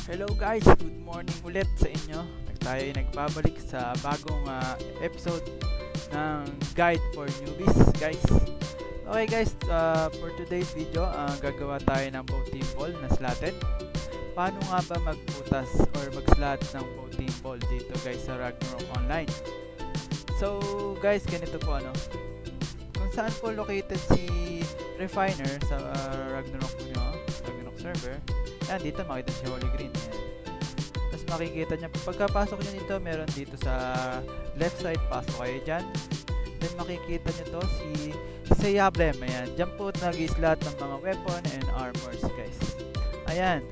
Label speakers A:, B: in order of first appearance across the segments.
A: Hello guys, good morning ulit sa inyo. Tayo ay nagbabalik sa bagong episode ng Guide for Newbies, guys. Okay guys, for today's video, gagawa tayo ng bow team ball na slotted. Paano nga ba magbutas or mag-slot ng bow team ball dito guys sa Ragnarok Online? So guys, ganito po kung saan po located si Refiner sa Ragnarok server. Yan, dito makita si Holy Green. Yan. Tapos makikita nyo, pagkapasok nyo dito, meron dito sa left side, pasok kayo dyan. Then makikita nyo to si Seyablem. Ayan, dyan po nag-slot ng mga weapon and armors guys. Ayan.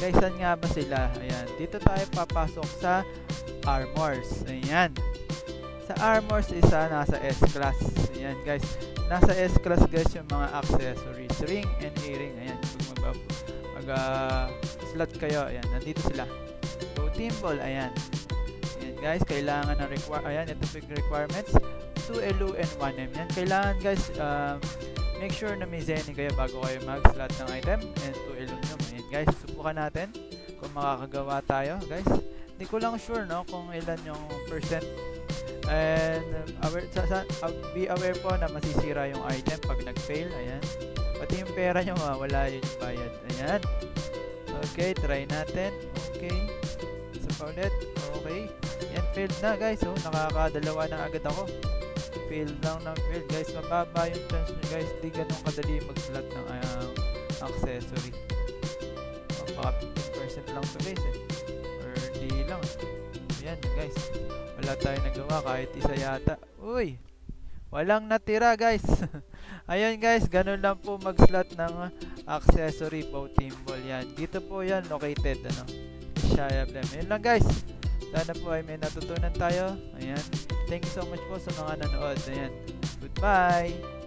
A: Guys, saan nga ba sila? Ayan, dito tayo papasok sa armors. Ayan. Sa armors isa nasa S-class. Ayan guys. Nasa S-class guys yung mga accessories. Ring and earring. Ayan, slot kayo, ayan, nandito sila. So, team ball, ayan. Ayan guys, kailangan ng ayan, ito big requirements. 2 elu and 1M. Yan, kailangan guys, make sure na may zenny kayo bago kayo mag-slot ng item. And 2 elu nyo. Ayan guys, subukan natin kung makakagawa tayo, guys. Hindi ko lang sure, no, kung ilan yung percent. And, be aware po na masisira yung item pag nag-fail, ayan. Pati yung pera nyo mawawala yun yung bayad. Ayan. Okay, try natin. Okay. Isa pa ulit. Okay. Yan, failed na guys. So, nakakadalawa na agad ako. Failed lang ng failed. Guys, mababa yung chance nyo guys. Di ganun kadali mag-slot ng accessory. Baka 50% lang to guys Or di lang. Ayan guys. Wala tayong nagawa kahit isa yata. Uy! Walang natira guys. Ayun guys, ganun lang po mag-slot ng accessory bow team ball. Yan. Dito po yan located. Seyablem. Ayun lang guys. Sana po ay may natutunan tayo. Ayan. Thank you so much po sa mga nanood. Ayan. Goodbye.